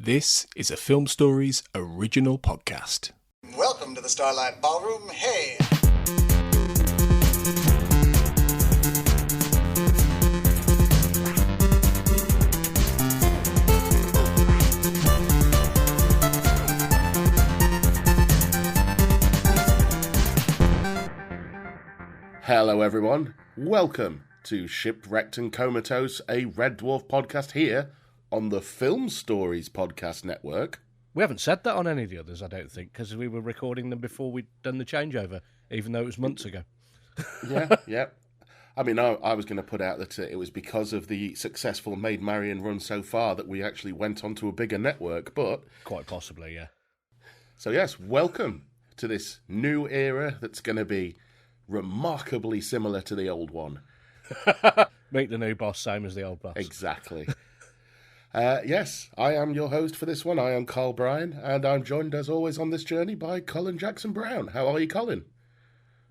This is a Film Stories original podcast. Welcome to the Starlight Ballroom. Hey! Hello everyone, welcome to Shipwrecked and Comatose, a Red Dwarf podcast here on the Film Stories podcast network. We haven't said that on any of the others, I don't think, because we were recording them before we'd done the changeover, even though it was months ago. Yeah. I mean, I was going to put out that it was because of the successful Maid Marian run so far that we actually went onto a bigger network, but... Quite possibly, yeah. So yes, welcome to this new era that's going to be remarkably similar to the old one. Meet the new boss, same as the old boss. Exactly. Yes, I am your host for this one. I am Bryan, and I'm joined as always on this journey by Colin Jackson Brown. How are you, Colin?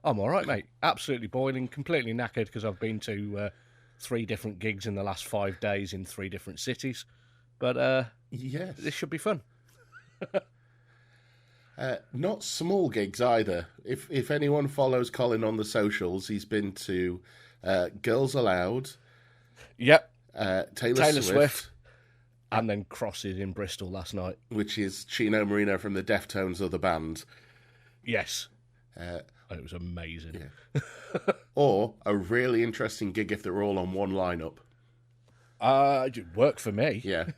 I'm all right, mate. Absolutely boiling, completely knackered because I've been to 3 different gigs in the last 5 days in 3 different cities. But yes, this should be fun. Not small gigs either. If anyone follows Colin on the socials, he's been to Girls Aloud. Yep. Taylor Swift. And then Crosses in Bristol last night. Which is Chino Marino from the Deftones of the band. Yes. It was amazing. Yeah. Or a really interesting gig if they're all on one lineup. It worked for me. Yeah.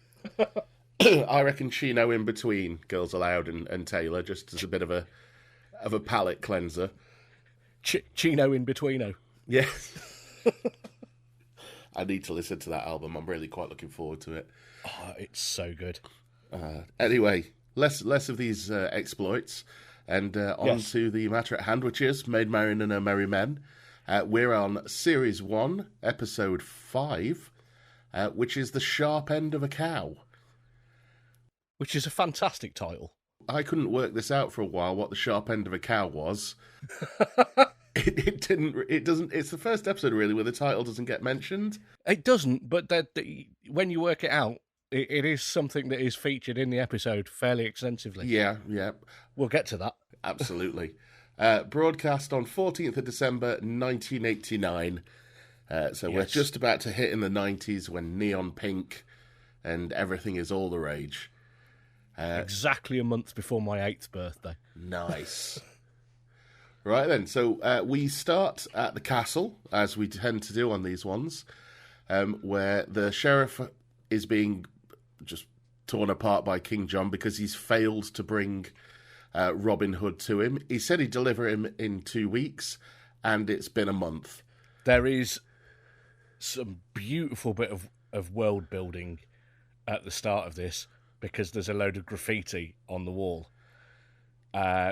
I reckon Chino in between Girls Aloud and Taylor, just as a bit of a palate cleanser. Chino in betweeno. Yeah. I need to listen to that album. I'm really quite looking forward to it. Oh, it's so good. Anyway, less of these exploits, and on to the matter at hand, which is Maid Marian and Her Merry Men. We're on Series 1, Episode 5, which is The Sharp End of a Cow. Which is a fantastic title. I couldn't work this out for a while, what The Sharp End of a Cow was. It doesn't. It's the first episode really where the title doesn't get mentioned. It doesn't, but when you work it out, it is something that is featured in the episode fairly extensively. Yeah. We'll get to that. Absolutely. Broadcast on 14th of December 1989. So we're just about to hit in the 90s when neon pink and everything is all the rage. Exactly a month before my 8th birthday. Nice. Right then, so we start at the castle, as we tend to do on these ones, where the sheriff is being just torn apart by King John because he's failed to bring Robin Hood to him. He said he'd deliver him in 2 weeks, and it's been a month. There is some beautiful bit of world building at the start of this, because there's a load of graffiti on the wall.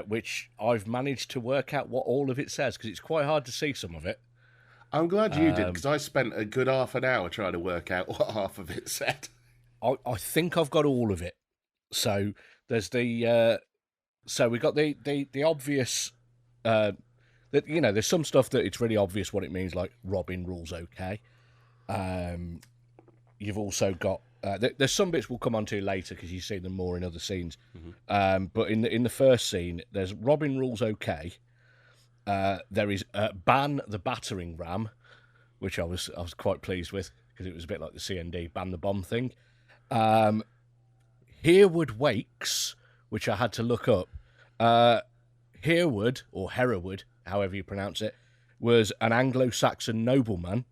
Which I've managed to work out what all of it says, because it's quite hard to see some of it. I'm glad you did, because I spent a good half an hour trying to work out what half of it said. I think I've got all of it. So there's the so we got the obvious that there's some stuff that it's really obvious what it means, like Robin rules okay. You've also got there's some bits we'll come on to later because you see them more in other scenes. Mm-hmm. But in the first scene, there's Robin rules okay. There is ban the battering ram, which I was quite pleased with because it was a bit like the CND ban the bomb thing. Hereward Wakes, which I had to look up. Hereward or Hereward, however you pronounce it, was an Anglo-Saxon nobleman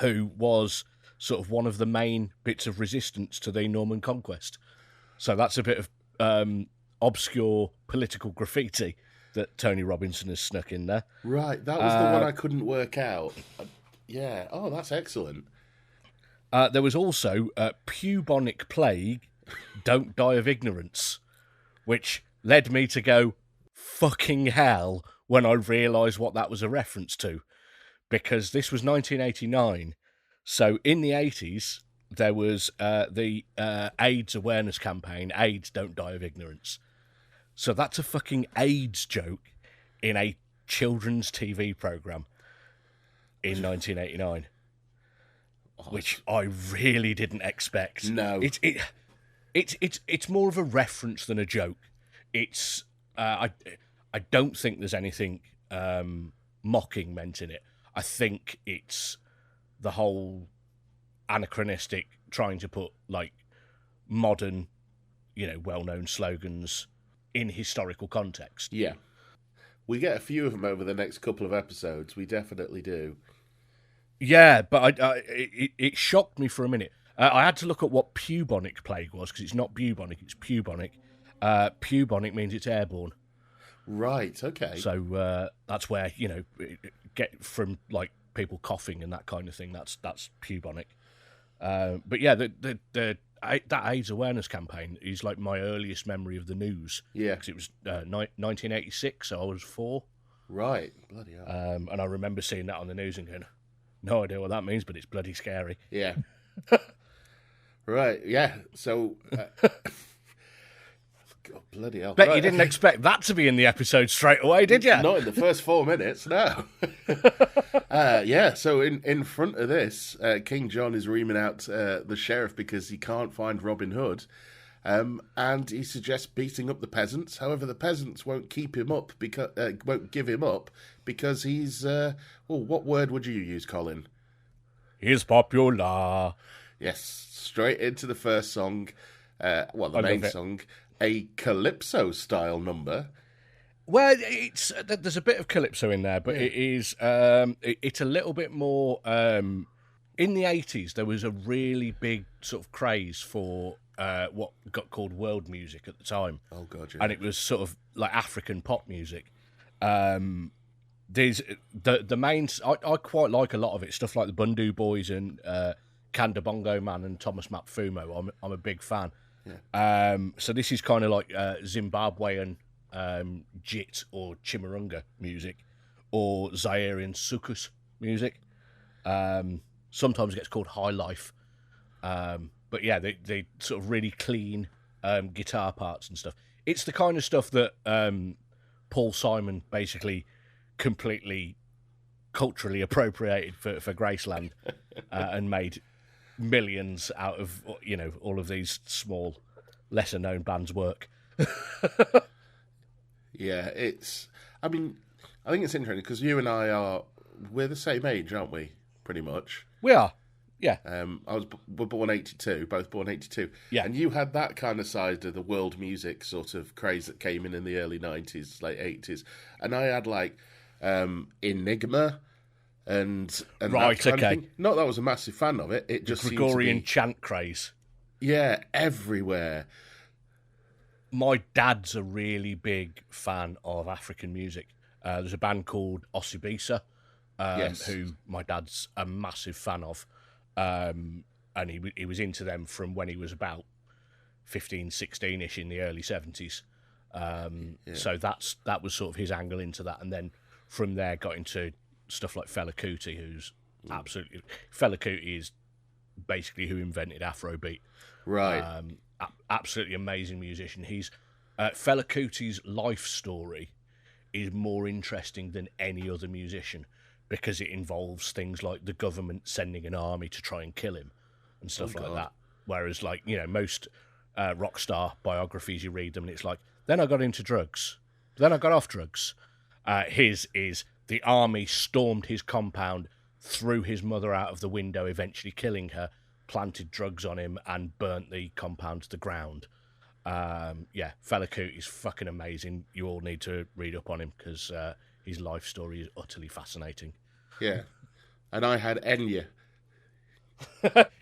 who was sort of one of the main bits of resistance to the Norman conquest. So that's a bit of obscure political graffiti that Tony Robinson has snuck in there. Right, that was the one I couldn't work out. Yeah, oh, that's excellent. There was also Pubonic Plague, Don't Die of Ignorance, which led me to go, fucking hell, when I realised what that was a reference to. Because this was 1989, so in the 80s, there was the AIDS awareness campaign, AIDS Don't Die of Ignorance. So that's a fucking AIDS joke in a children's TV programme in 1989, which I really didn't expect. No. It's more of a reference than a joke. It's I don't think there's anything mocking meant in it. I think it's the whole anachronistic trying to put like modern, well-known slogans in historical context. Yeah. We get a few of them over the next couple of episodes. We definitely do. Yeah, but it shocked me for a minute. I had to look at what bubonic plague was, because it's not bubonic, it's pubonic. Pubonic means it's airborne. Right, okay. So that's where, get from like people coughing and that kind of thing. That's bubonic. But yeah, that AIDS awareness campaign is like my earliest memory of the news. Yeah. Because it was 1986, so I was 4. Right, bloody hell. And I remember seeing that on the news and going, no idea what that means, but it's bloody scary. Yeah. Right, yeah. So, God, bloody hell. Bet you didn't expect that to be in the episode straight away, did you? Not in the first 4 minutes, no. Yeah, so in front of this, King John is reaming out the sheriff because he can't find Robin Hood. And he suggests beating up the peasants. However, the peasants won't keep him up because won't give him up because he's. What word would you use, Colin? He's popular. Yes, straight into the first song. The main song, a calypso style number. Well, there's a bit of calypso in there, but it is it's a little bit more. In the 80s, there was a really big sort of craze for what got called world music at the time. Oh God, yeah. And it was sort of like African pop music. There's the main. I quite like a lot of it. Stuff like the Bundu Boys and Kanda Bongo Man and Thomas Mapfumo. I'm a big fan. Yeah. So this is kind of like Zimbabwean Jit or Chimarunga music, or Zairian Sukus music. Sometimes it gets called high life. But yeah, they sort of really clean guitar parts and stuff. It's the kind of stuff that Paul Simon basically completely culturally appropriated for Graceland and made millions out of, all of these small, lesser known bands' work. Yeah, I think it's interesting because you and I we're the same age, aren't we? Pretty much. We are. Yeah. We're born 82, both born 82. Yeah. And you had that kind of side of the world music sort of craze that came in the early 90s, late 80s. And I had like Enigma and right, that kind okay. of thing. Not that I was a massive fan of it. It just Gregorian seemed to be, chant craze. Yeah, everywhere. My dad's a really big fan of African music. There's a band called Osibisa, Yes. who my dad's a massive fan of. And he was into them from when he was about 15, 16-ish in the early 70s. So that was sort of his angle into that. And then from there got into stuff like Fela Kuti, who's absolutely... Fela Kuti is basically who invented Afrobeat. Right. Absolutely amazing musician. He's Fela Kuti's life story is more interesting than any other musician because it involves things like the government sending an army to try and kill him and stuff like that. Whereas, like, most rock star biographies, you read them and it's like, then I got into drugs, then I got off drugs. His is the army stormed his compound, threw his mother out of the window, eventually killing her, planted drugs on him and burnt the compound to the ground. Fela Kuti is fucking amazing. You all need to read up on him because his life story is utterly fascinating. Yeah. And I had Enya.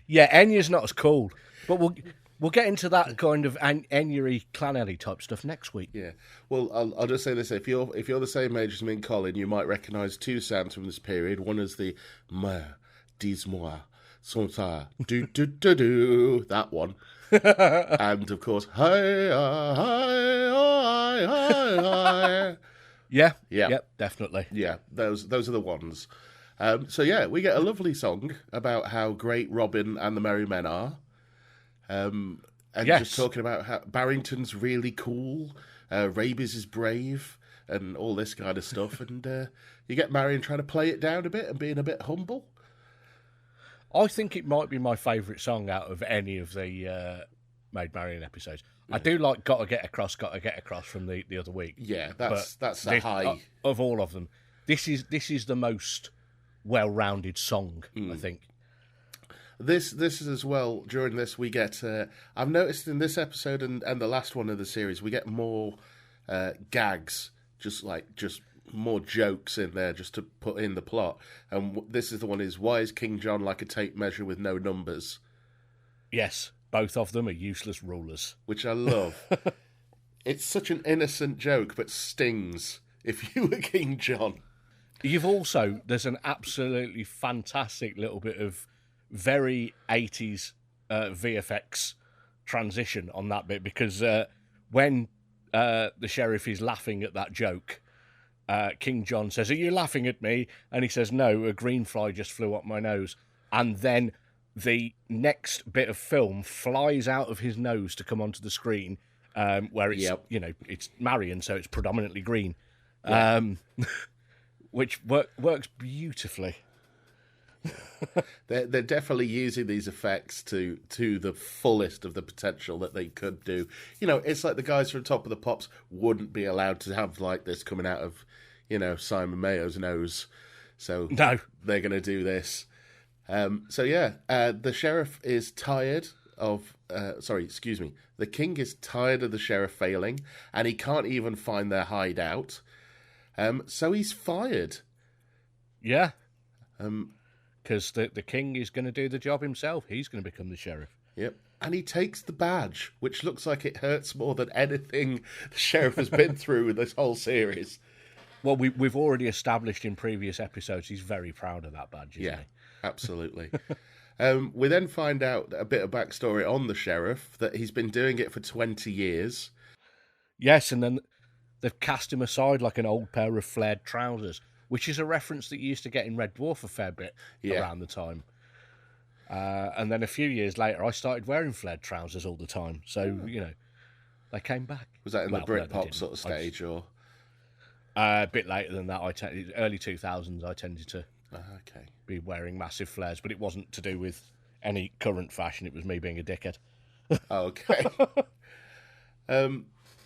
Yeah, Enya's not as cool, but we'll get into that kind of Enya-y, Clanelly type stuff next week. Yeah. Well, I'll just say this: if you're the same age as me and Colin, you might recognise two sounds from this period. One is the "Mère, dis-moi, sonta, do do do do," that one, and of course, hi hi hi hi hi. Yeah, Yeah, yep, definitely. Yeah, those are the ones. So yeah, we get a lovely song about how great Robin and the Merry Men are. And just talking about how Barrington's really cool, Rabies is brave, and all this kind of stuff. And you get Marian trying to play it down a bit and being a bit humble. I think it might be my favourite song out of any of the Maid Marian episodes. I do like Gotta Get Across from the other week. Yeah, that's a this, high. Of all of them, this is the most well-rounded song, I think. This is as well. During this, we get. I've noticed in this episode and the last one of the series, we get more gags, just more jokes in there, just to put in the plot. And this is the one: is why is King John like a tape measure with no numbers? Yes, both of them are useless rulers, which I love. It's such an innocent joke, but stings if you were King John. There's an absolutely fantastic little bit of very 80s VFX transition on that bit, because when the sheriff is laughing at that joke, King John says, "Are you laughing at me?" And he says, "No, a green fly just flew up my nose." And then the next bit of film flies out of his nose to come onto the screen, where it's it's Marian, so it's predominantly green, which works beautifully. They're definitely using these effects to the fullest of the potential that they could do. It's like the guys from Top of the Pops wouldn't be allowed to have like this coming out of, Simon Mayo's nose. So no, they're going to do this. The sheriff is tired of... The king is tired of the sheriff failing, and he can't even find their hideout. So he's fired. Yeah. Because the king is going to do the job himself. He's going to become the sheriff. Yep. And he takes the badge, which looks like it hurts more than anything the sheriff has been through in this whole series. Well, we've already established in previous episodes he's very proud of that badge, isn't he? Absolutely. We then find out a bit of backstory on the sheriff, that he's been doing it for 20 years. Yes, and then they've cast him aside like an old pair of flared trousers, which is a reference that you used to get in Red Dwarf a fair bit around the time. And then a few years later, I started wearing flared trousers all the time. So, they came back. Was that in the Britpop sort of stage, or...? A bit later than that. Early 2000s, I tended to be wearing massive flares, but it wasn't to do with any current fashion. It was me being a dickhead. Okay.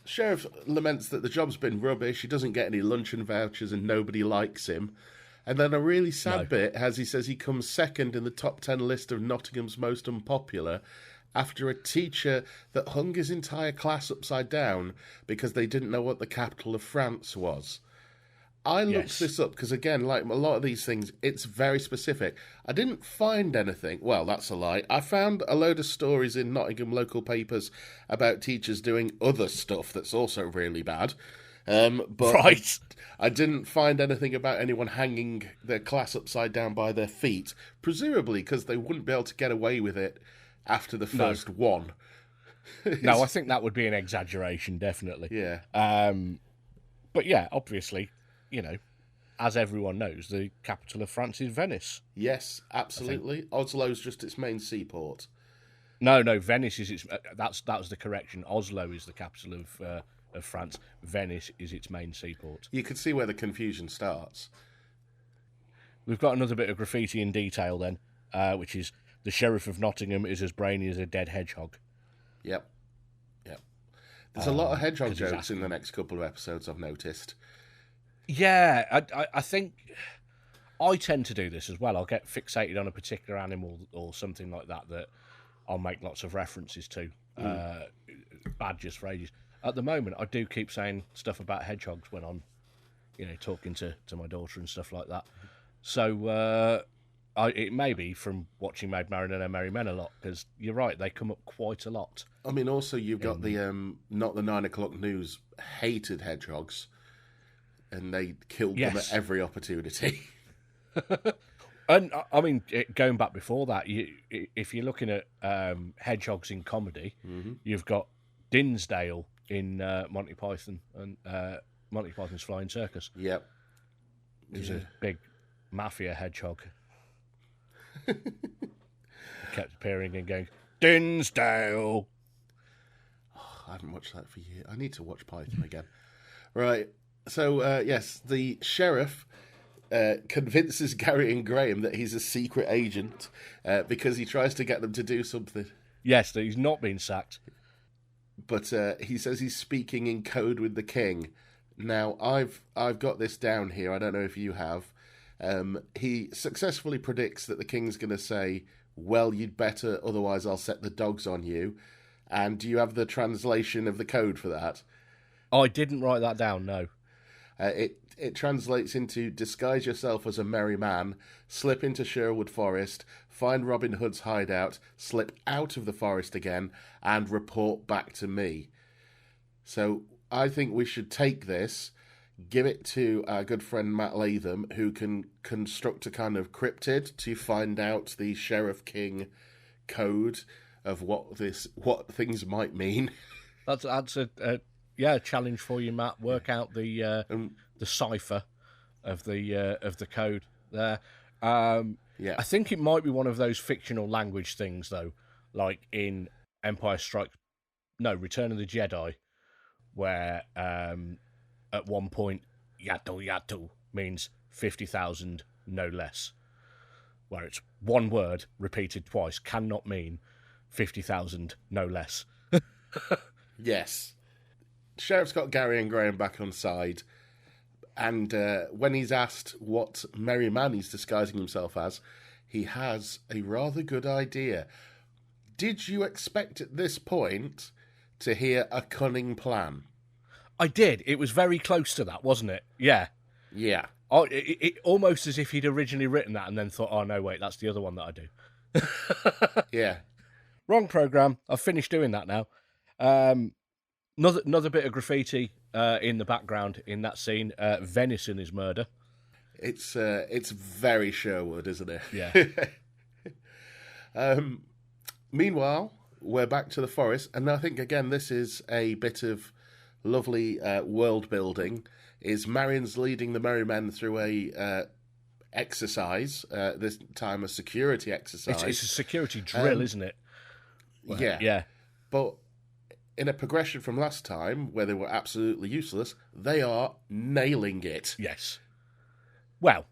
Sheriff laments that the job's been rubbish. He doesn't get any luncheon vouchers and nobody likes him. And then a really sad bit, as he says he comes second in the top 10 list of Nottingham's most unpopular after a teacher that hung his entire class upside down because they didn't know what the capital of France was. I looked this up because, again, like a lot of these things, it's very specific. I didn't find anything. Well, that's a lie. I found a load of stories in Nottingham local papers about teachers doing other stuff that's also really bad. But I didn't find anything about anyone hanging their class upside down by their feet, presumably because they wouldn't be able to get away with it after the first one. No, I think that would be an exaggeration, definitely. Yeah. But yeah, obviously, as everyone knows, the capital of France is Venice. Yes, absolutely. Oslo's just its main seaport. No, Venice is its... That was the correction. Oslo is the capital of France. Venice is its main seaport. You can see where the confusion starts. We've got another bit of graffiti in detail then, which is the Sheriff of Nottingham is as brainy as a dead hedgehog. Yep. There's a lot of hedgehog jokes in the next couple of episodes, I've noticed. Yeah, I think I tend to do this as well. I'll get fixated on a particular animal or something like that I'll make lots of references to. Badgers for ages. At the moment, I do keep saying stuff about hedgehogs when I'm, talking to my daughter and stuff like that. So it may be from watching Maid Marian and Her Merry Men a lot, because you're right, they come up quite a lot. I mean, also you've got the not the 9 o'clock news hated hedgehogs, and they killed them at every opportunity. And I mean, going back before that, if you're looking at hedgehogs in comedy, you've got Dinsdale in Monty Python and Monty Python's Flying Circus. Yep, he was a big mafia hedgehog. He kept appearing and going, Dinsdale. Oh, I haven't watched that for years. I need to watch Python again. Right. So yes, the sheriff convinces Gary and Graham that he's a secret agent because he tries to get them to do something. Yes, that he's not been sacked. But he says he's speaking in code with the king. Now, I've got this down here. I don't know if you have. He successfully predicts that the king's going to say, "Well, you'd better, otherwise I'll set the dogs on you." And do you have the translation of the code for that? I didn't write that down, no. It translates into: disguise yourself as a merry man, slip into Sherwood Forest, find Robin Hood's hideout, slip out of the forest again, and report back to me. So I think we should take this, give it to our good friend Matt Latham, who can construct a kind of cryptid to find out the Sheriff King code of what things might mean. That's a challenge for you, Matt. Work out the cipher of the code there. I think it might be one of those fictional language things, though, like in Return of the Jedi, where at one point "yato yato" means 50,000, no less, where it's one word repeated twice cannot mean 50,000, no less. Yes. Sheriff's got Gary and Graham back on side, and when he's asked what merry man he's disguising himself as, he has a rather good idea. Did you expect at this point to hear a cunning plan? I did. It was very close to that, wasn't it? Yeah. Yeah. Oh, it almost as if he'd originally written that and then thought, oh, no, wait, that's the other one that I do. Yeah. Wrong programme. I've finished doing that now. Another bit of graffiti in the background in that scene. Venison is murder. It's very Sherwood, isn't it? Yeah. Meanwhile, we're back to the forest, and I think, again, this is a bit of lovely world building. Is Marian's leading the merry men through a exercise, this time a security exercise. It's a security drill, isn't it? Well, yeah. But in a progression from last time, where they were absolutely useless, they are nailing it. Yes. Well,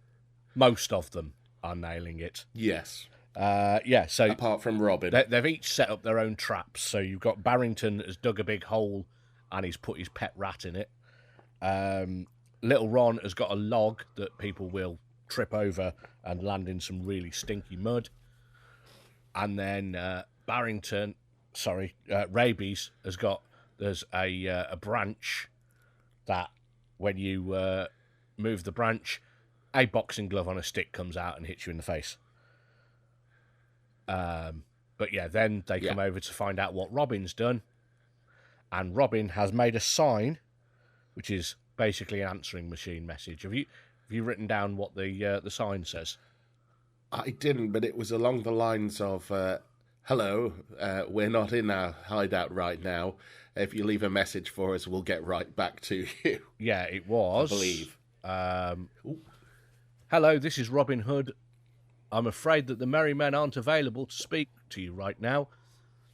most of them are nailing it. Yes. So apart from Robin. They've each set up their own traps. So you've got Barrington has dug a big hole and he's put his pet rat in it. Little Ron has got a log that people will trip over and land in some really stinky mud. And then Rabies there's a branch that when you move the branch, a boxing glove on a stick comes out and hits you in the face. But yeah, then they come over to find out what Robin's done. And Robin has made a sign, which is basically an answering machine message. Have you written down what the sign says? I didn't, but it was along the lines of, hello, we're not in our hideout right now. If you leave a message for us, we'll get right back to you. Yeah, it was. I believe. Hello, this is Robin Hood. I'm afraid that the merry men aren't available to speak to you right now,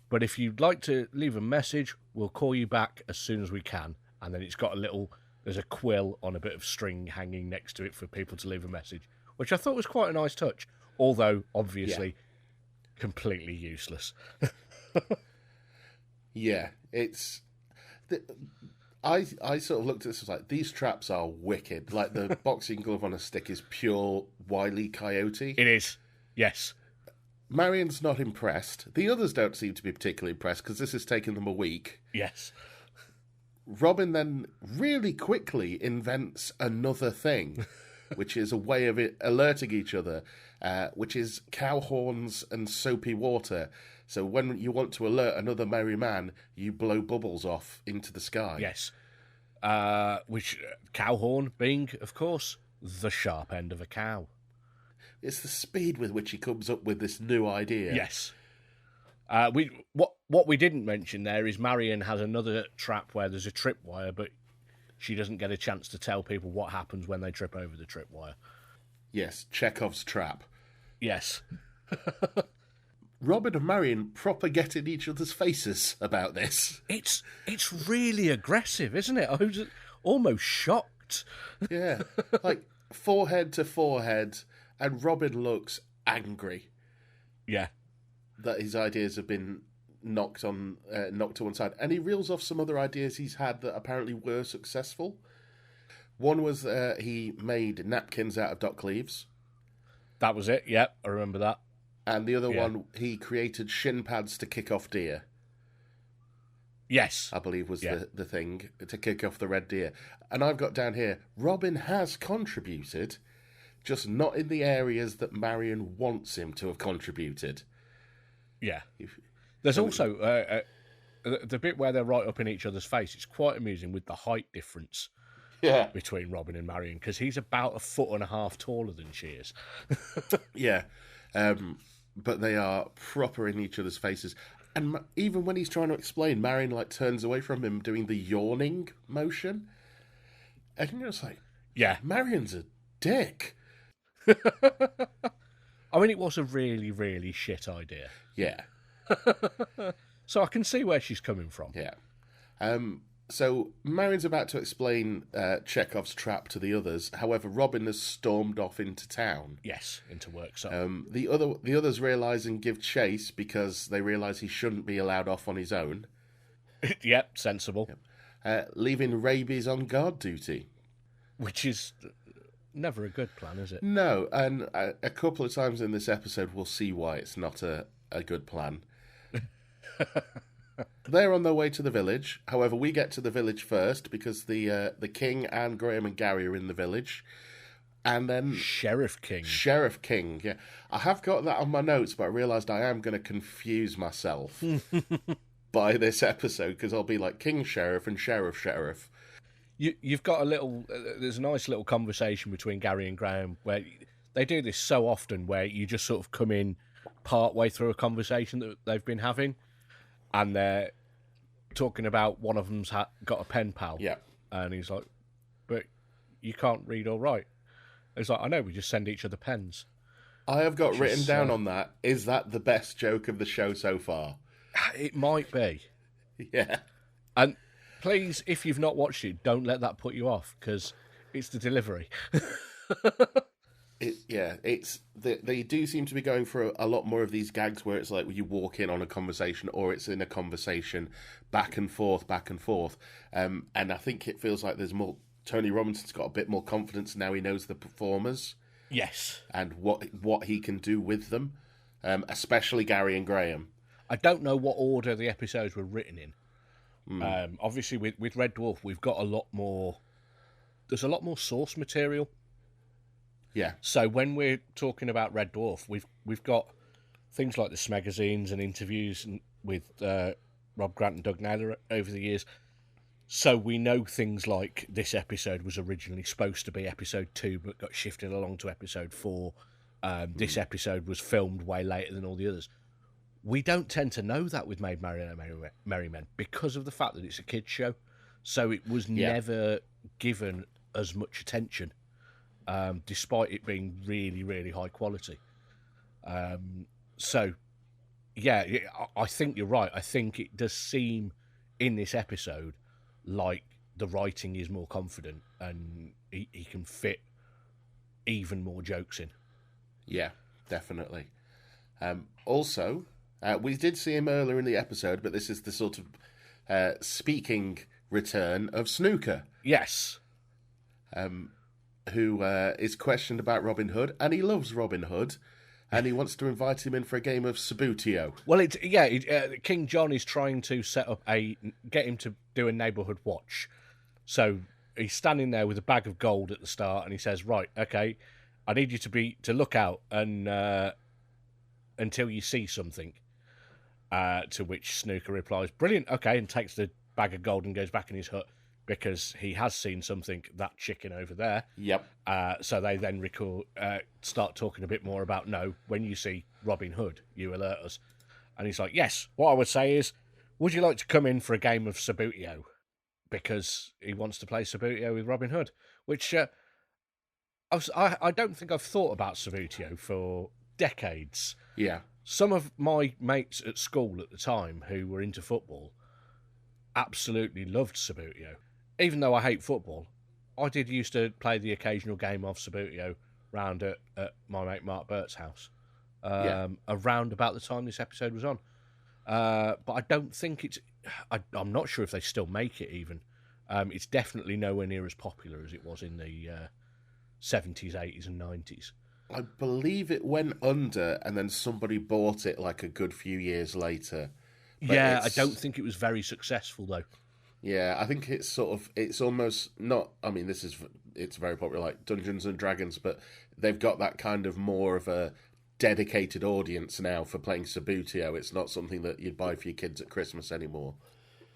but if you'd like to leave a message, we'll call you back as soon as we can. And then it's got there's a quill on a bit of string hanging next to it for people to leave a message, which I thought was quite a nice touch, although obviously completely useless. Yeah, it's... I sort of looked at this as like, these traps are wicked. Like, the boxing glove on a stick is pure Wile E. Coyote. It is, yes. Marian's not impressed. The others don't seem to be particularly impressed, because this has taken them a week. Yes. Robin then really quickly invents another thing, which is a way of alerting each other, which is cow horns and soapy water. So when you want to alert another merry man, you blow bubbles off into the sky. Yes. Which cow horn being, of course, the sharp end of a cow. It's the speed with which he comes up with this new idea. Yes. What we didn't mention there is Marian has another trap where there's a tripwire, but she doesn't get a chance to tell people what happens when they trip over the tripwire. Yes, Chekhov's trap. Yes. Robin and Marian proper get in each other's faces about this. It's really aggressive, isn't it? I was almost shocked. Yeah, like forehead to forehead, and Robin looks angry. Yeah. That his ideas have been knocked to one side, and he reels off some other ideas he's had that apparently were successful. One was he made napkins out of dock leaves. That was it. Yep, I remember that. And the other one, he created shin pads to kick off deer. Yes. I believe was the thing, to kick off the red deer. And I've got down here, Robin has contributed, just not in the areas that Marian wants him to have contributed. Yeah. There's also the bit where they're right up in each other's face. It's quite amusing with the height difference between Robin and Marian, because he's about 1.5 foot taller than she is. Yeah. But they are proper in each other's faces. And even when he's trying to explain, Marian turns away from him doing the yawning motion. And you're just like, yeah, Marian's a dick. I mean, it was a really, really shit idea. Yeah. So I can see where she's coming from. Yeah. So Marian's about to explain Chekhov's trap to the others. However, Robin has stormed off into town. Yes, into work. So the others realise and give chase because they realise he shouldn't be allowed off on his own. Yep, sensible. Yep. Leaving Rabies on guard duty. Which is never a good plan, is it? No, and a couple of times in this episode we'll see why it's not a good plan. They're on their way to the village. However, we get to the village first because the King and Graham and Gary are in the village. And then... Sheriff King, yeah. I have got that on my notes, but I realised I am going to confuse myself by this episode because I'll be like King Sheriff and Sheriff. You've got a little... there's a nice little conversation between Gary and Graham where they do this so often where you just sort of come in part way through a conversation that they've been having and they're talking about one of them's got a pen pal. Yeah. And he's like, but you can't read or write. It's like, I know, we just send each other pens. I have got written down on that, is that the best joke of the show so far? It might be. Yeah. And please, if you've not watched it, don't let that put you off, because it's the delivery. They do seem to be going for a lot more of these gags where it's like you walk in on a conversation or it's in a conversation back and forth. And I think it feels like there's more... Tony Robinson's got a bit more confidence now he knows the performers. Yes. And what he can do with them, especially Gary and Graham. I don't know what order the episodes were written in. Obviously, with Red Dwarf, we've got a lot more... There's a lot more source material. Yeah. So when we're talking about Red Dwarf, we've got things like the Smegazines and interviews with Rob Grant and Doug Naylor over the years. So we know things like this episode was originally supposed to be episode 2, but got shifted along to episode 4. This episode was filmed way later than all the others. We don't tend to know that with Maid Marian and Merry Men because of the fact that it's a kids' show. So it was never given as much attention, despite it being really, really high quality. I think you're right. I think it does seem in this episode like the writing is more confident and he can fit even more jokes in. Yeah, definitely. Also, we did see him earlier in the episode, but this is the sort of speaking return of Snooker. Yes. Who is questioned about Robin Hood, and he loves Robin Hood, and he wants to invite him in for a game of Sabutio. Well, King John is trying to set up get him to do a neighbourhood watch. So he's standing there with a bag of gold at the start, and he says, "Right, okay, I need you to look out and until you see something." To which Snooker replies, "Brilliant, okay," and takes the bag of gold and goes back in his hut because he has seen something, that chicken over there. Yep. So they then start talking a bit more about, no, when you see Robin Hood, you alert us. And he's like, yes, what I would say is, would you like to come in for a game of Sabutio? Because he wants to play Sabutio with Robin Hood, which I don't think I've thought about Sabutio for decades. Yeah. Some of my mates at school at the time who were into football absolutely loved Sabutio. Even though I hate football, I did used to play the occasional game of Sabutio round at my mate Mark Burt's house around about the time this episode was on. but I don't think it's. I'm not sure if they still make it even. It's definitely nowhere near as popular as it was in the 70s, 80s, and 90s. I believe it went under, and then somebody bought it like a good few years later. But Yeah, I don't think it was very successful though. Yeah, I think it's almost not. I mean, it's very popular, like Dungeons and Dragons, but they've got that kind of more of a dedicated audience now for playing Sabutio. It's not something that you'd buy for your kids at Christmas anymore.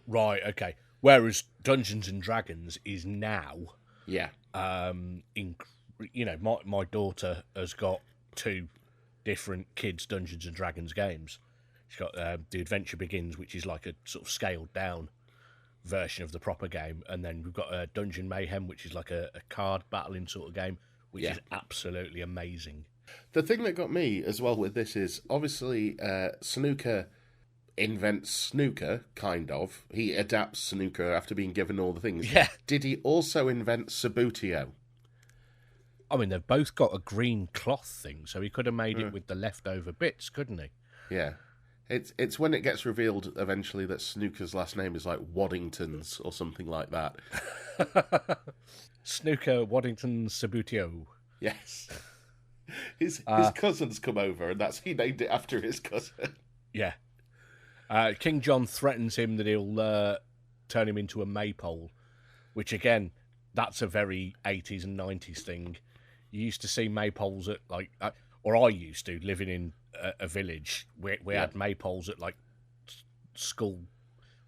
Right. Okay. Whereas Dungeons and Dragons is now. Yeah. My daughter has got 2 different kids Dungeons and Dragons games. She's got The Adventure Begins, which is like a sort of scaled down version of the proper game, and then we've got Dungeon Mayhem, which is like a card battling sort of game, which is absolutely amazing. The thing that got me as well with this is obviously Snooker invents snooker, kind of. He adapts snooker after being given all the things. Yeah. Did he also invent Sabutio? I mean, they've both got a green cloth thing, so he could have made it with the leftover bits, couldn't he? Yeah. It's when it gets revealed eventually that Snooker's last name is like Waddington's or something like that. Snooker Waddington Sabutio. Yes. His cousins come over, and he named it after his cousin. Yeah. King John threatens him that he'll turn him into a maypole, which again, that's a very 80s and 90s thing. You used to see maypoles at or I used to, living in a village. We had maypoles at like school.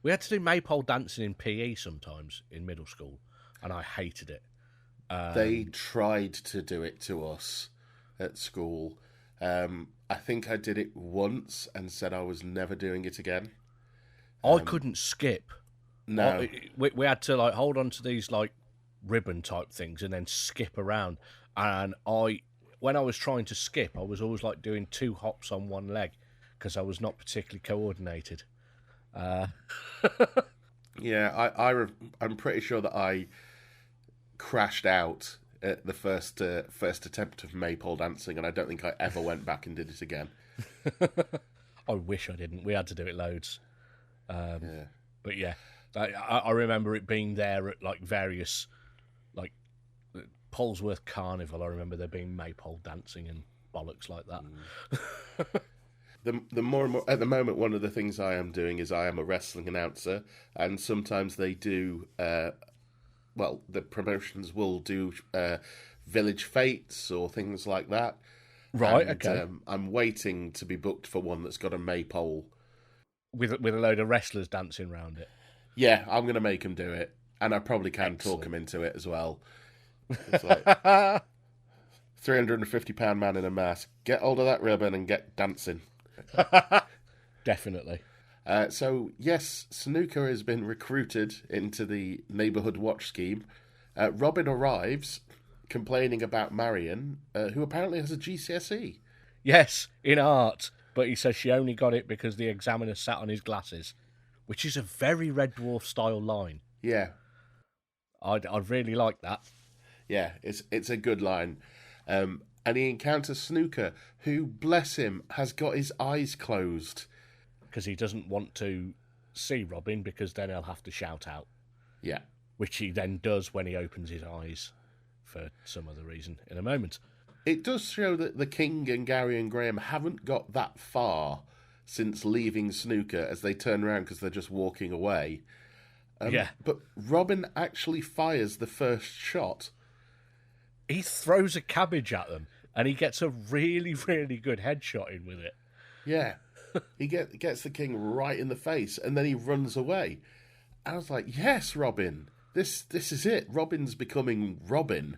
We had to do maypole dancing in PE sometimes in middle school, and I hated it. They tried to do it to us at school. I think I did it once and said I was never doing it again. I couldn't skip. No. We had to like hold on to these like ribbon type things and then skip around. And when I was trying to skip, I was always like doing 2 hops on one leg because I was not particularly coordinated. Yeah, I'm pretty sure that I crashed out at the first attempt of maypole dancing, and I don't think I ever went back and did it again. I wish I didn't. We had to do it loads. But yeah, I remember it being there at like various, like Polesworth Carnival. I remember there being maypole dancing and bollocks like that. The more and more at the moment, one of the things I am doing is I am a wrestling announcer, and sometimes they do. The promotions will do village fates or things like that. Right. And, okay. I'm waiting to be booked for one that's got a maypole with a load of wrestlers dancing around it. Yeah, I'm going to make them do it, and I probably can talk them into it as well. It's like £350 man in a mask. Get hold of that ribbon and get dancing. Definitely. So, yes, Snooker has been recruited into the neighbourhood watch scheme. Robin arrives complaining about Marian, who apparently has a GCSE. Yes, in art, but he says she only got it because the examiner sat on his glasses, which is a very Red Dwarf style line. Yeah. I'd really like that. Yeah, it's a good line. And he encounters Snooker, who, bless him, has got his eyes closed. Because he doesn't want to see Robin, because then he'll have to shout out. Yeah. Which he then does when he opens his eyes, for some other reason, in a moment. It does show that the King and Gary and Graham haven't got that far since leaving Snooker as they turn around because they're just walking away. Yeah. But Robin actually fires the first shot. He throws a cabbage at them, and he gets a really, really good headshot in with it. Yeah. He gets the King right in the face, and then he runs away. I was like, yes, Robin. This is it. Robin's becoming Robin.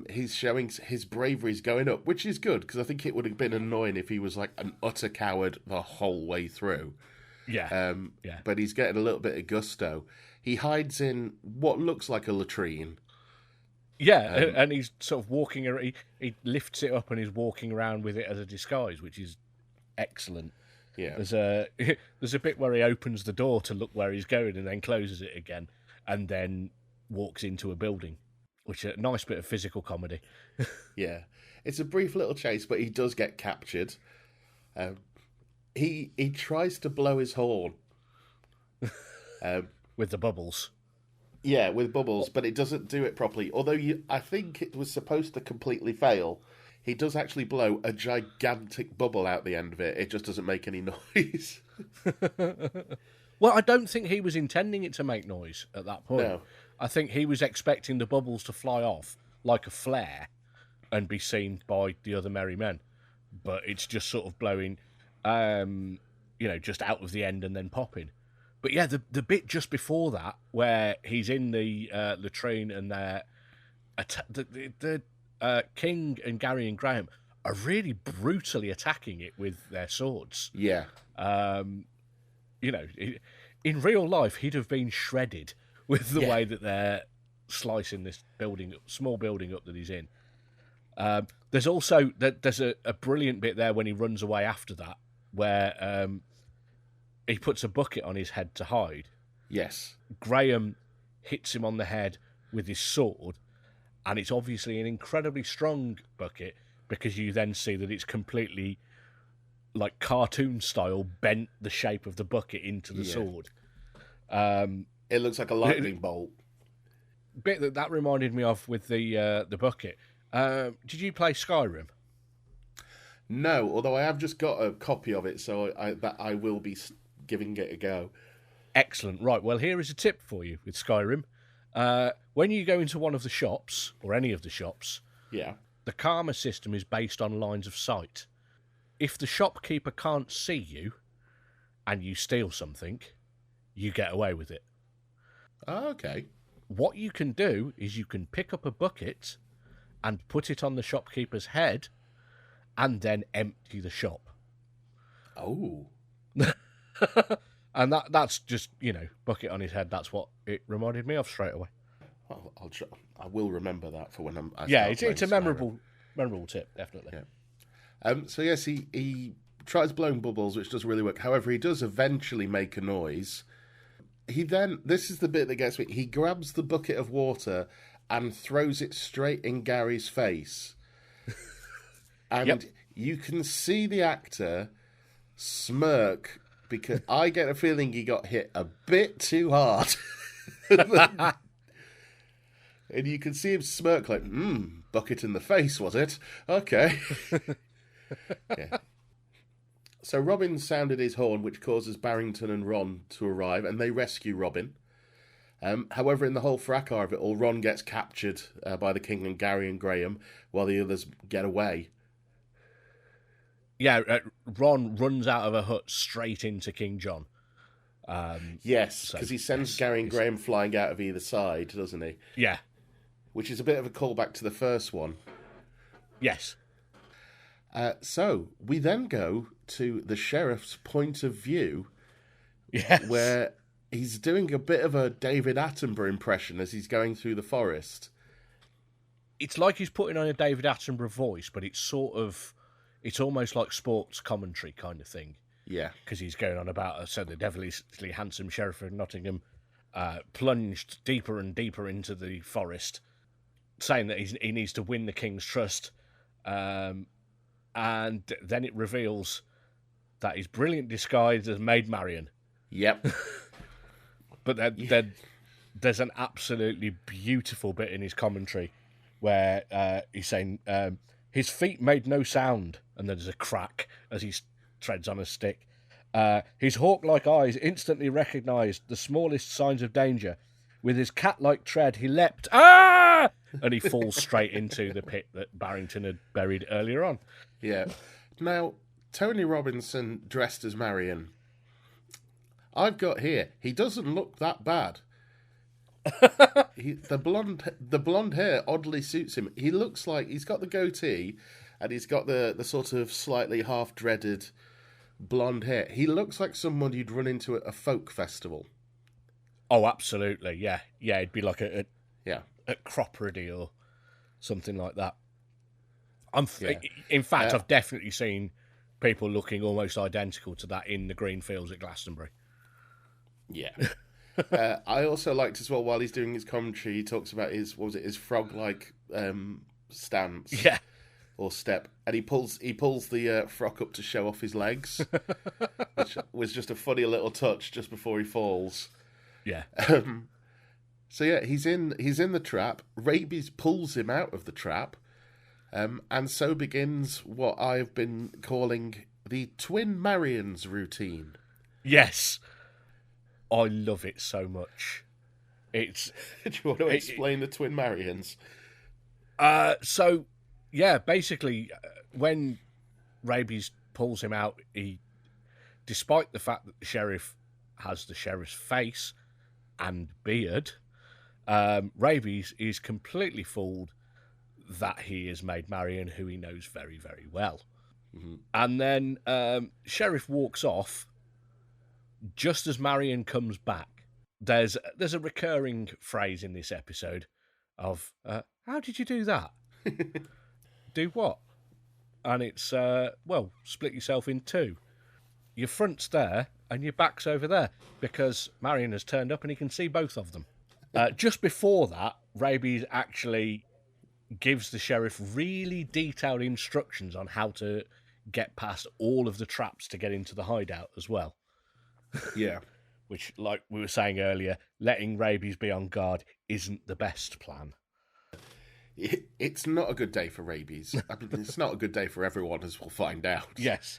He's showing his bravery's going up, which is good, because I think it would have been annoying if he was like an utter coward the whole way through. Yeah. But he's getting a little bit of gusto. He hides in what looks like a latrine. Yeah, and he's sort of walking around. He lifts it up and is walking around with it as a disguise, which is excellent. Yeah. There's a bit where he opens the door to look where he's going and then closes it again and then walks into a building, which is a nice bit of physical comedy. Yeah. It's a brief little chase, but he does get captured. he tries to blow his horn. With the bubbles. Yeah, with bubbles, but it doesn't do it properly. Although I think it was supposed to completely fail. He does actually blow a gigantic bubble out the end of it. It just doesn't make any noise. Well, I don't think he was intending it to make noise at that point. No. I think he was expecting the bubbles to fly off like a flare and be seen by the other merry men. But it's just sort of blowing, just out of the end and then popping. But yeah, the bit just before that, where he's in the latrine and the King and Gary and Graham are really brutally attacking it with their swords. Yeah. In real life, he'd have been shredded with the way that they're slicing this small building up that he's in. There's also there's a brilliant bit there when he runs away after that, where he puts a bucket on his head to hide. Yes. Graham hits him on the head with his sword, and it's obviously an incredibly strong bucket because you then see that it's completely, like cartoon style, bent the shape of the bucket into the sword. It looks like a lightning bolt. Bit that reminded me of with the bucket. Did you play Skyrim? No, although I have just got a copy of it, so I will be giving it a go. Excellent. Right, well, here is a tip for you with Skyrim. When you go into one of the shops, or any of the shops, the karma system is based on lines of sight. If the shopkeeper can't see you, and you steal something, you get away with it. Oh, okay. What you can do is you can pick up a bucket and put it on the shopkeeper's head, and then empty the shop. Oh. And that's just, bucket on his head. That's what it reminded me of straight away. Well, I will remember that for when it's a memorable tip, definitely. Yeah. So yes, he tries blowing bubbles, which doesn't really work. However, he does eventually make a noise. This is the bit that gets me. He grabs the bucket of water and throws it straight in Gary's face. And you can see the actor smirk because I get a feeling he got hit a bit too hard. And you can see him smirk like, bucket in the face, was it? Okay. Yeah. So Robin sounded his horn, which causes Barrington and Ron to arrive, and they rescue Robin. However, in the whole fracas of it all, Ron gets captured by the King and Gary and Graham, while the others get away. Yeah, Ron runs out of a hut straight into King John. Yes, because he sends Gary and Graham flying out of either side, doesn't he? Yeah. Which is a bit of a callback to the first one. Yes. So, we then go to the sheriff's point of view, where he's doing a bit of a David Attenborough impression as he's going through the forest. It's like he's putting on a David Attenborough voice, but it's almost like sports commentary kind of thing. Yeah. Because he's going on about, the devilishly handsome sheriff of Nottingham plunged deeper and deeper into the forest, saying that he needs to win the king's trust. And then it reveals that he's brilliant disguised as Maid Marian. Yep. But then there's an absolutely beautiful bit in his commentary where he's saying his feet made no sound, and there's a crack as he treads on a stick. His hawk-like eyes instantly recognised the smallest signs of danger. With his cat-like tread, he leapt, and he falls straight into the pit that Barrington had buried earlier on. Yeah. Now, Tony Robinson dressed as Marian. I've got here, he doesn't look that bad. The blonde hair oddly suits him. He looks like he's got the goatee, and he's got the sort of slightly half-dreaded blonde hair. He looks like someone you'd run into at a folk festival. Oh, absolutely, yeah. Yeah, it'd be like a Cropredy or something like that. In fact, I've definitely seen people looking almost identical to that in the green fields at Glastonbury. Yeah. I also liked as well, while he's doing his commentary, he talks about his frog-like stance. Yeah. or step, and he pulls the frock up to show off his legs, which was just a funny little touch just before he falls. Yeah. So yeah, he's in the trap. Rabies pulls him out of the trap, and so begins what I've been calling the Twin Marians routine. Yes, I love it so much. It's. Do you want to explain the Twin Marians? So, yeah, basically, when Rabies pulls him out, despite the fact that the sheriff has the sheriff's face and beard, Rabies is completely fooled that he is Maid Marian, who he knows very, very well. Mm-hmm. And then Sheriff walks off just as Marian comes back. There's a recurring phrase in this episode of, how did you do that? Do what? And it's, split yourself in two. Your front's there and your back's over there, because Marian has turned up and he can see both of them. Just before that, Rabies actually gives the sheriff really detailed instructions on how to get past all of the traps to get into the hideout as well. Yeah. Which, like we were saying earlier, letting Rabies be on guard isn't the best plan. It's not a good day for Rabies. I mean, it's not a good day for everyone, as we'll find out. Yes.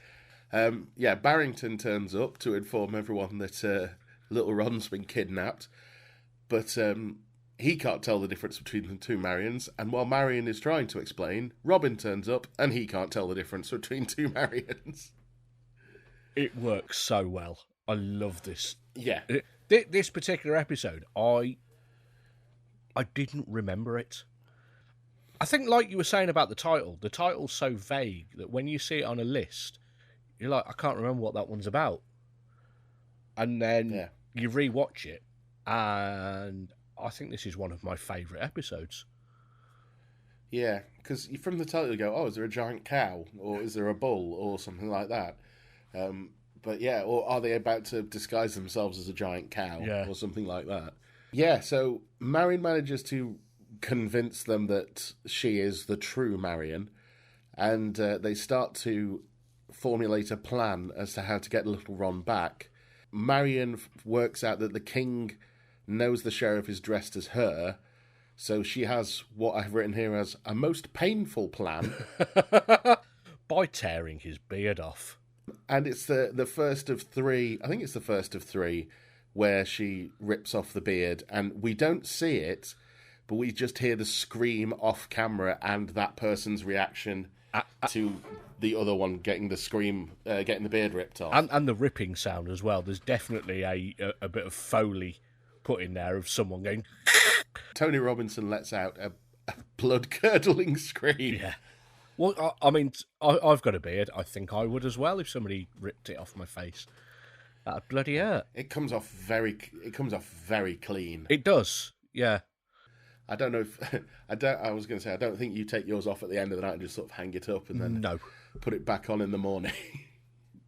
Barrington turns up to inform everyone that little Ron's been kidnapped, but he can't tell the difference between the two Marians, and while Marian is trying to explain, Robin turns up, and he can't tell the difference between two Marians. It works so well. I love this. Yeah. This particular episode, I didn't remember it. I think, like you were saying about the title's so vague that when you see it on a list, you're like, I can't remember what that one's about. And then you rewatch it, and I think this is one of my favourite episodes. Yeah, because from the title you go, oh, is there a giant cow? Or is there a bull? Or something like that. But yeah, or are they about to disguise themselves as a giant cow? Yeah. Or something like that. Yeah, so Marian manages to convince them that she is the true Marian, and they start to formulate a plan as to how to get little Ron back. Marian works out that the king knows the sheriff is dressed as her, so she has what I've written here as a most painful plan. By tearing his beard off. And it's the first of three, I think it's the first of three, where she rips off the beard, and we don't see it, but we just hear the scream off camera and that person's reaction to the other one getting the scream, getting the beard ripped off. And the ripping sound as well. There's definitely a bit of Foley put in there of someone going... Tony Robinson lets out a blood-curdling scream. Yeah. Well, I mean, I've got a beard. I think I would as well if somebody ripped it off my face. That'd bloody hurt. It comes off very clean. It does, yeah. I don't know if I was going to say I don't think you take yours off at the end of the night and just sort of hang it up and then put it back on in the morning.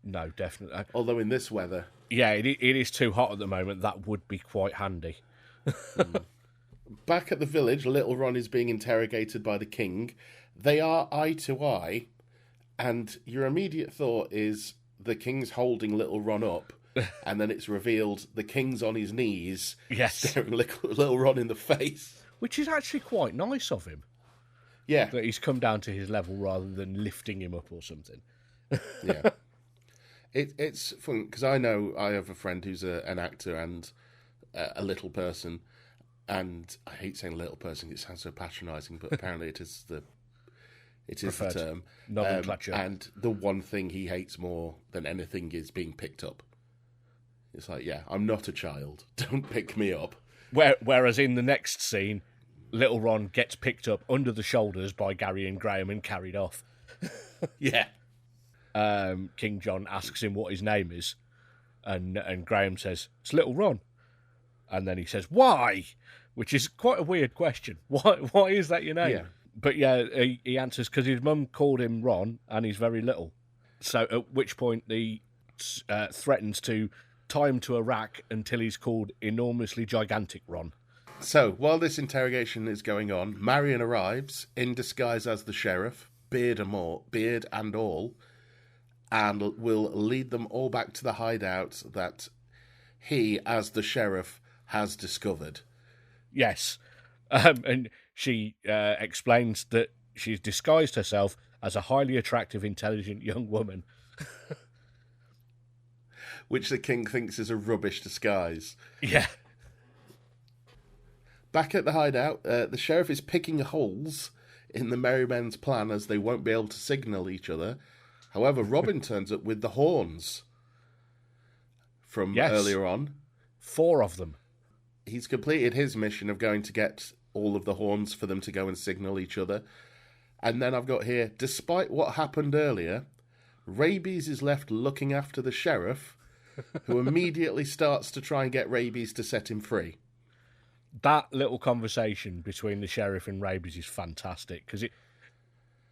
No, definitely. Although in this weather, yeah, it is too hot at the moment. That would be quite handy. Back at the village, little Ron is being interrogated by the king. They are eye to eye, and your immediate thought is the king's holding little Ron up, and then it's revealed the king's on his knees, staring little Ron in the face. Which is actually quite nice of him. Yeah. That he's come down to his level rather than lifting him up or something. Yeah. It's fun, because I know I have a friend who's an actor and a little person, and I hate saying little person, it sounds so patronising, but apparently it is the term. Nomenclature. And the one thing he hates more than anything is being picked up. It's like, yeah, I'm not a child. Don't pick me up. Whereas in the next scene, little Ron gets picked up under the shoulders by Gary and Graham and carried off. Yeah. King John asks him what his name is, and Graham says, it's little Ron. And then he says, why? Which is quite a weird question. Why is that your name? Yeah. But yeah, he answers because his mum called him Ron and he's very little. So at which point he threatens to tie him to a rack until he's called enormously gigantic Ron. So while this interrogation is going on, Marian arrives in disguise as the sheriff, beard and all, and will lead them all back to the hideout that he, as the sheriff, has discovered. Yes. And she explains that she's disguised herself as a highly attractive, intelligent young woman. Which the king thinks is a rubbish disguise. Yeah. Back at the hideout, the sheriff is picking holes in the Merry Men's plan as they won't be able to signal each other. However, Robin turns up with the horns from earlier on. 4 of them. He's completed his mission of going to get all of the horns for them to go and signal each other. And then I've got here, despite what happened earlier, Rabies is left looking after the sheriff, who immediately starts to try and get Rabies to set him free. That little conversation between the sheriff and Rabies is fantastic, because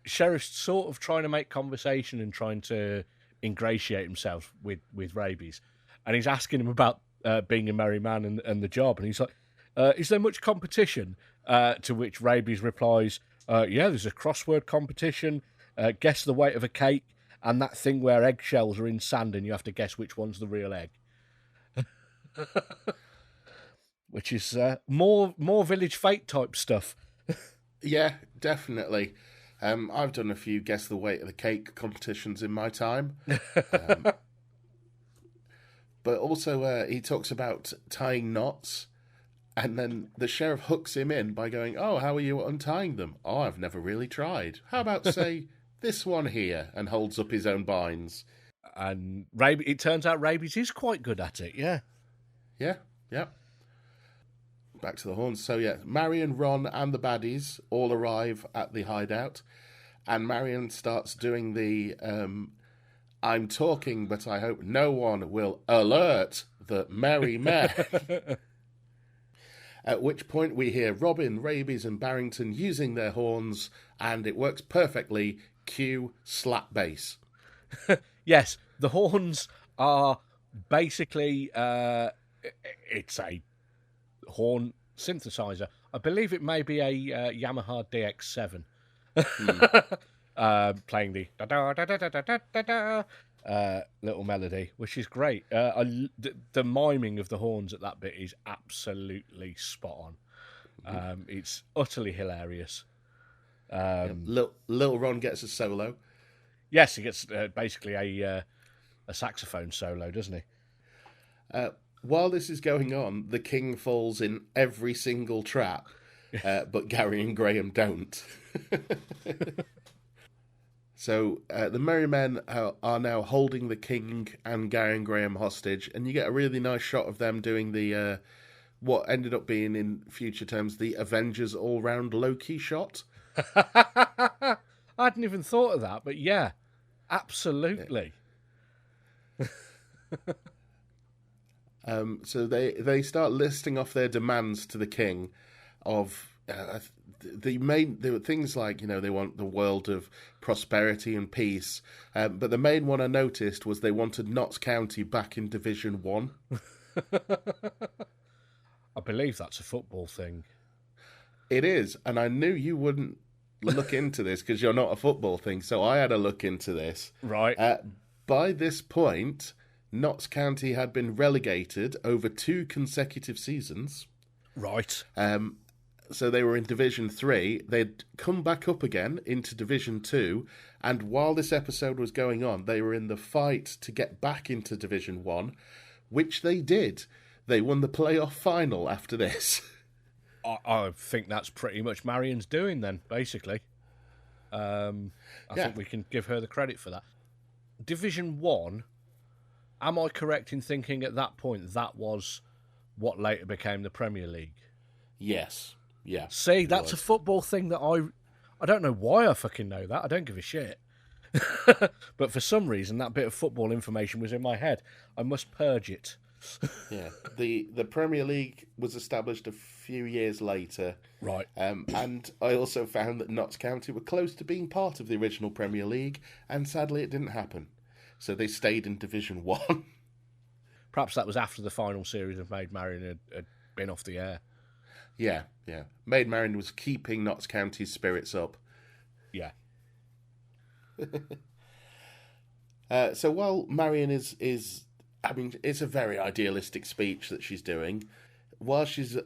sheriff's sort of trying to make conversation and trying to ingratiate himself with Rabies, and he's asking him about being a merry man and the job, and he's like, is there much competition? To which Rabies replies, yeah, there's a crossword competition, guess the weight of a cake, and that thing where eggshells are in sand and you have to guess which one's the real egg. Which is more Village Fate type stuff. Yeah, definitely. I've done a few guess the weight of the cake competitions in my time. But also he talks about tying knots, and then the sheriff hooks him in by going, oh, how are you untying them? Oh, I've never really tried. How about, say, this one here, and holds up his own binds. And it turns out Rabies is quite good at it, yeah. Yeah. Back to the horns. So, yeah, Marian, Ron, and the baddies all arrive at the hideout, and Marian starts doing the, I'm talking, but I hope no one will alert the merry men. At which point we hear Robin, Rabies, and Barrington using their horns, and it works perfectly. Cue slap bass. Yes, the horns are basically, it's a horn synthesizer. I believe it may be a Yamaha DX7 playing the da-da-da-da-da-da-da little melody, which is great. The miming of the horns at that bit is absolutely spot on. It's utterly hilarious. Little Ron gets a solo. Yes, he gets basically a saxophone solo, doesn't he? While this is going on, the king falls in every single trap, but Gary and Graham don't. So the Merry Men are now holding the king and Gary and Graham hostage, and you get a really nice shot of them doing the what ended up being in future terms the Avengers all-round Loki shot. I hadn't even thought of that, but yeah, absolutely. Yeah. So they start listing off their demands to the king of the things like, they want the world of prosperity and peace, but the main one I noticed was they wanted Notts County back in Division 1. I believe that's a football thing. It is, and I knew you wouldn't look into this because you're not a football thing, so I had a look into this. Right. By this point, Notts County had been relegated over 2 consecutive seasons. Right. So they were in Division 3. They'd come back up again into Division 2, and while this episode was going on, they were in the fight to get back into Division 1, which they did. They won the playoff final after this. I think that's pretty much Marian's doing then, basically. I think we can give her the credit for that. Division 1, am I correct in thinking at that point that was what later became the Premier League? Yes. Yeah. See, that's a football thing that I don't know why I fucking know that. I don't give a shit. But for some reason, that bit of football information was in my head. I must purge it. Yeah. The Premier League was established a few years later. Right. And I also found that Notts County were close to being part of the original Premier League, and sadly it didn't happen. So they stayed in Division 1. Perhaps that was after the final series of Maid Marian had been off the air. Yeah. Maid Marian was keeping Notts County's spirits up. Yeah. So while Marian is, I mean, it's a very idealistic speech that she's doing. While she's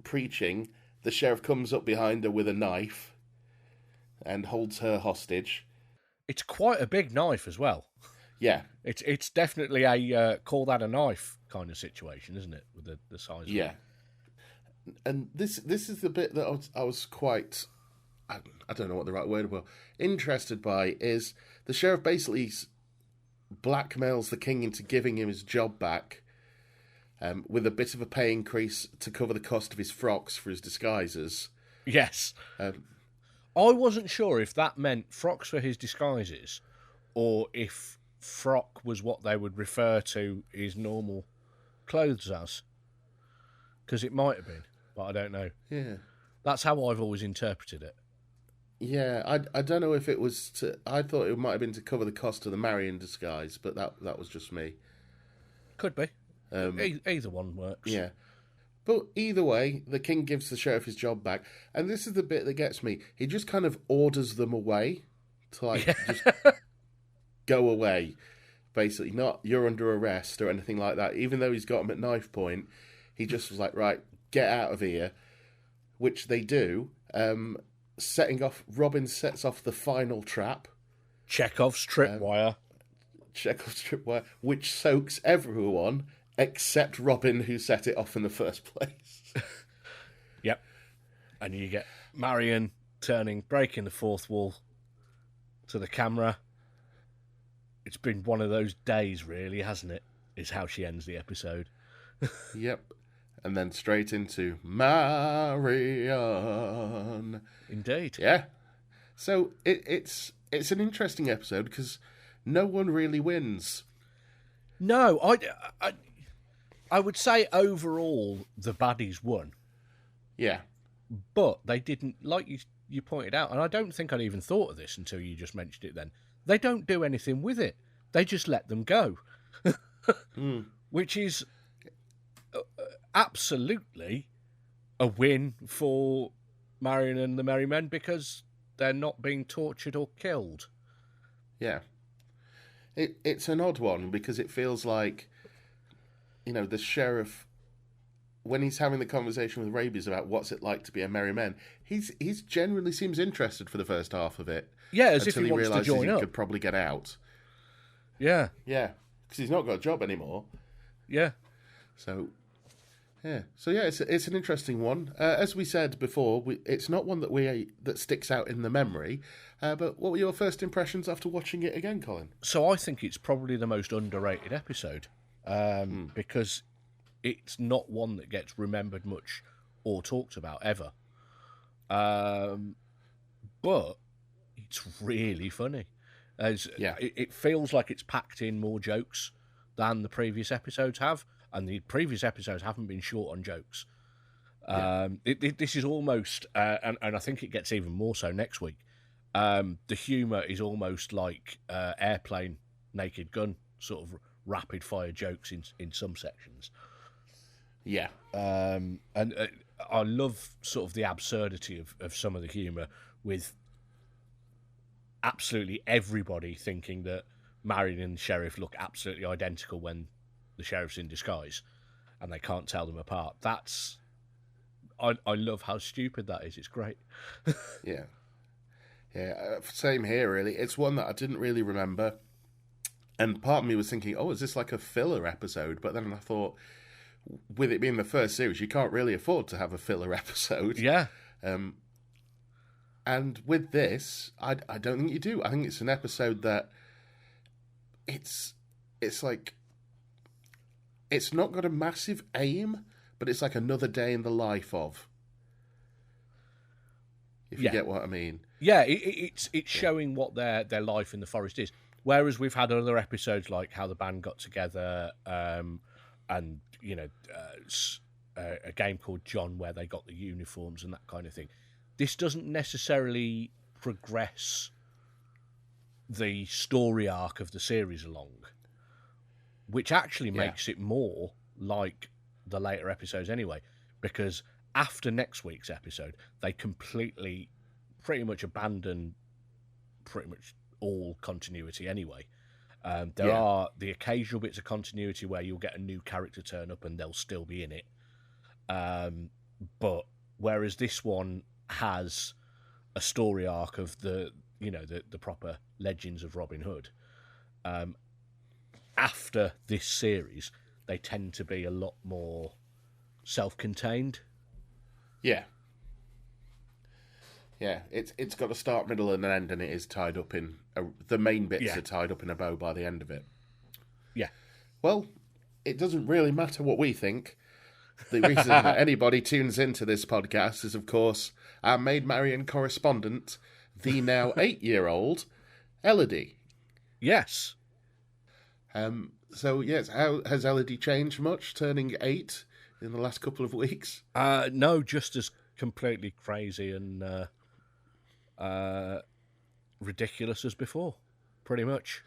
preaching, the sheriff comes up behind her with a knife and holds her hostage. It's quite a big knife as well. Yeah. It's definitely a call that a knife kind of situation, isn't it? With the size of it. And this is the bit that I was quite, I don't know what the right word was, interested by, is the sheriff basically blackmails the king into giving him his job back with a bit of a pay increase to cover the cost of his frocks for his disguises. Yes. I wasn't sure if that meant frocks for his disguises or if frock was what they would refer to his normal clothes as. Because it might have been, but I don't know. Yeah. That's how I've always interpreted it. Yeah, I don't know if it was to... I thought it might have been to cover the cost of the Marian disguise, but that was just me. Could be. Either one works. Yeah. But either way, the king gives the sheriff his job back, and this is the bit that gets me. He just kind of orders them away to, just go away, basically. Not, you're under arrest or anything like that. Even though he's got them at knife point, he just was like, right, get out of here, which they do. Robin sets off the final trap. Chekhov's tripwire. Chekhov's tripwire, which soaks everyone except Robin, who set it off in the first place. Yep. And you get Marian breaking the fourth wall to the camera. It's been one of those days, really, hasn't it? Is how she ends the episode. Yep. And then straight into Marian. Indeed. Yeah. So it's an interesting episode because no one really wins. No, I would say overall the baddies won. Yeah. But they didn't, like you pointed out, and I don't think I'd even thought of this until you just mentioned it then. They don't do anything with it. They just let them go. Which is absolutely a win for Marian and the Merry Men because they're not being tortured or killed. Yeah. It's an odd one because it feels like, the sheriff, when he's having the conversation with Rabies about what's it like to be a Merry Men, he's genuinely seems interested for the first half of it. Yeah, as if he he wants to join he up. Could probably get out. Yeah. Yeah, because he's not got a job anymore. Yeah. So it's an interesting one. As we said before, it's not one that sticks out in the memory. But what were your first impressions after watching it again, Colin? So I think it's probably the most underrated episode because it's not one that gets remembered much or talked about ever. But it's really funny. It feels like it's packed in more jokes than the previous episodes have. And the previous episodes haven't been short on jokes. This is almost, and I think it gets even more so next week, the humour is almost like Airplane, Naked Gun, sort of rapid-fire jokes in some sections. Yeah. And I love sort of the absurdity of some of the humour with absolutely everybody thinking that Marian and the sheriff look absolutely identical when the sheriff's in disguise and they can't tell them apart. I love how stupid that is. It's great. Yeah, same here really. It's one that I didn't really remember, and part of me was thinking, oh, is this like a filler episode? But then I thought, with it being the first series, you can't really afford to have a filler episode. Yeah. And with this, I don't think you do. I think it's an episode that it's like, it's not got a massive aim, but it's like another day in the life of. If you get what I mean. Yeah, it's showing what their life in the forest is. Whereas we've had other episodes like how the band got together, and a game called John where they got the uniforms and that kind of thing. This doesn't necessarily progress the story arc of the series along, which actually makes it more like the later episodes anyway, because after next week's episode, they completely, pretty much abandon pretty much all continuity anyway. There are the occasional bits of continuity where you'll get a new character turn up and they'll still be in it. But whereas this one has a story arc of the proper legends of Robin Hood, after this series, they tend to be a lot more self-contained. Yeah. Yeah, it's got a start, middle, and an end, and it is tied up in... the main bits are tied up in a bow by the end of it. Yeah. Well, it doesn't really matter what we think. The reason that anybody tunes into this podcast is, of course, our Maid Marian correspondent, the now 8-year-old Elodie. Yes. So, yes, how has Elodie changed much, turning 8 in the last couple of weeks? No, just as completely crazy and ridiculous as before, pretty much.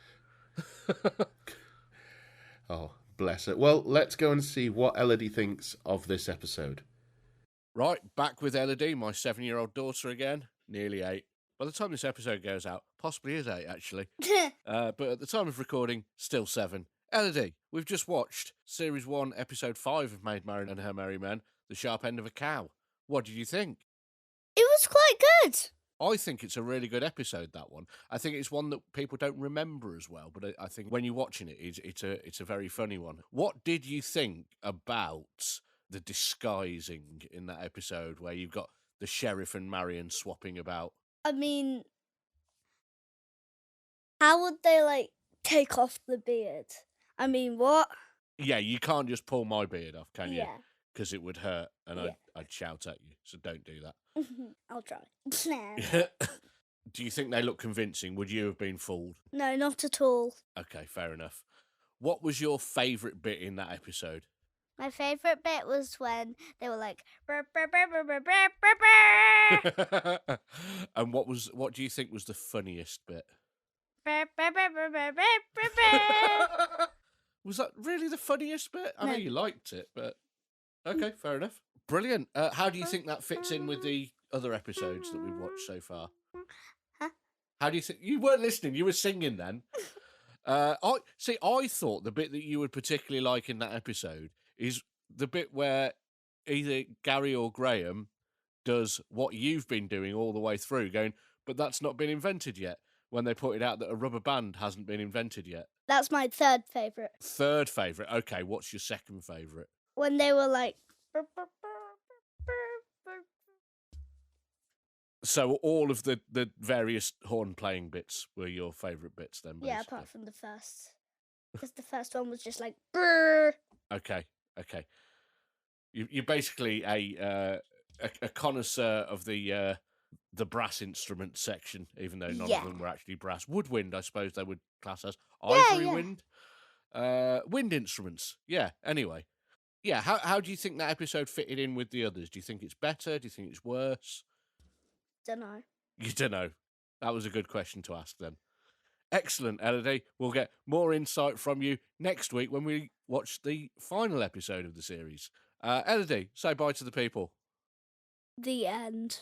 Oh, bless her. Well, let's go and see what Elodie thinks of this episode. Right, back with Elodie, my 7-year-old daughter again, nearly 8. By the time this episode goes out, possibly is 8, actually. But at the time of recording, still 7. Elodie, we've just watched Series 1, Episode 5 of Maid Marian and Her Merry Men, The Sharp End of a Cow. What did you think? It was quite good. I think it's a really good episode, that one. I think it's one that people don't remember as well, but I think when you're watching it, it's a very funny one. What did you think about the disguising in that episode where you've got the sheriff and Marian swapping about? I mean, how would they, take off the beard? I mean, what? Yeah, you can't just pull my beard off, can you? Yeah. Because it would hurt, and I'd shout at you, so don't do that. I'll try. Do you think they look convincing? Would you have been fooled? No, not at all. Okay, fair enough. What was your favourite bit in that episode? My favourite bit was when they were like, "Brr, brr, brr, brr, brr, brr, brr, brr." And what do you think was the funniest bit? Brr, brr, brr, brr, brr, brr, brr. Was that really the funniest bit? I know No. you liked it, but okay, fair enough. Brilliant. How do you think that fits in with the other episodes that we've watched so far? Huh? How do you think? You weren't listening. You were singing then. I thought the bit that you would particularly like in that episode is the bit where either Gary or Graham does what you've been doing all the way through, going, but that's not been invented yet, when they pointed out that a rubber band hasn't been invented yet. That's my third favourite. Third favourite. Okay, what's your second favourite? When they were like, "Brr, brr, brr, brr, brr, brr." So all of the various horn playing bits were your favourite bits then, basically? Yeah, apart from the first. Because the first one was just like, "Brr." Okay. You're basically a connoisseur of the brass instrument section, even though none of them were actually brass. Woodwind, I suppose they would class as. Ivory wind? Wind instruments. Yeah, anyway. Yeah, how do you think that episode fitted in with the others? Do you think it's better? Do you think it's worse? Dunno. You don't know. That was a good question to ask then. Excellent, Elodie. We'll get more insight from you next week when we watch the final episode of the series. Elodie, say bye to the people. The end.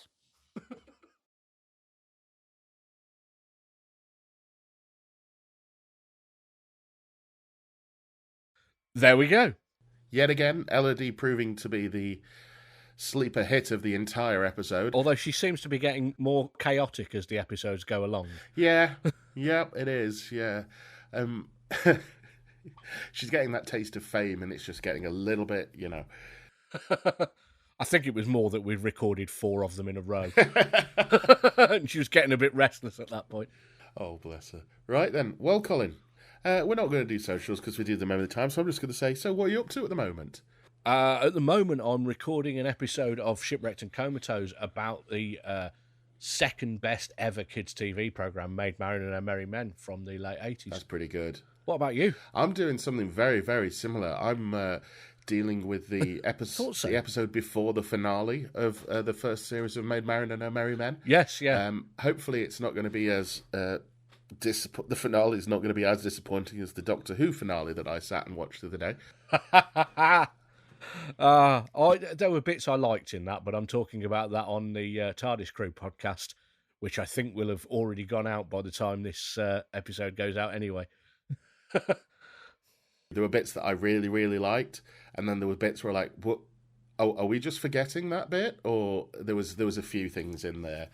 There we go. Yet again, Elodie proving to be the sleeper hit of the entire episode. Although she seems to be getting more chaotic as the episodes go along. Yeah, it is, yeah. She's getting that taste of fame, and it's just getting a little bit, I think it was more that we'd recorded 4 of them in a row. And she was getting a bit restless at that point. Oh, bless her. Right then, well, Colin, we're not going to do socials because we do them every time, so I'm just going to say, so what are you up to at the moment? At the moment, I'm recording an episode of Shipwrecked and Comatose about the second best ever kids' TV programme, Maid Marian and Her Merry Men, from the late 80s. That's pretty good. What about you? I'm doing something very, very similar. I'm dealing with the episode before the finale of the first series of Maid Marian and Her Merry Men. Yes, yeah. Hopefully it's not going to be as... the finale is not going to be as disappointing as the Doctor Who finale that I sat and watched the other day. There were bits I liked in that, but I'm talking about that on the TARDIS Crew podcast, which I think will have already gone out by the time this episode goes out anyway. There were bits that I really, really liked, and then there were bits where like, what? Oh, are we just forgetting that bit? Or there was a few things in there.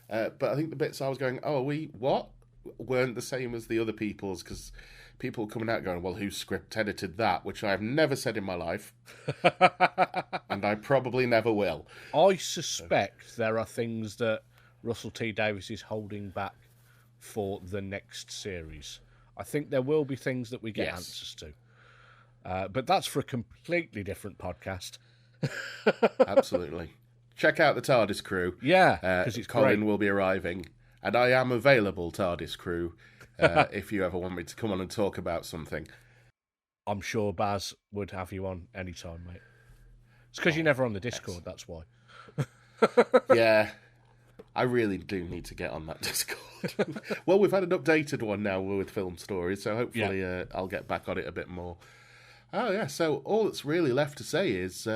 But I think the bits I was going, oh, are we what? Weren't the same as the other people's, because people coming out going, well, who script edited that? Which I've never said in my life. And I probably never will. I suspect there are things that Russell T Davies is holding back for the next series. I think there will be things that we get answers to. But that's for a completely different podcast. Absolutely. Check out the TARDIS crew. Yeah, because it's Colin great. will be arriving. And I am available, TARDIS crew, if you ever want me to come on and talk about something. I'm sure Baz would have you on anytime, mate. It's because you're never on the Discord, that's why. Yeah, I really do need to get on that Discord. Well, we've had an updated one now with film stories, so hopefully I'll get back on it a bit more. Oh, yeah, so all that's really left to say is...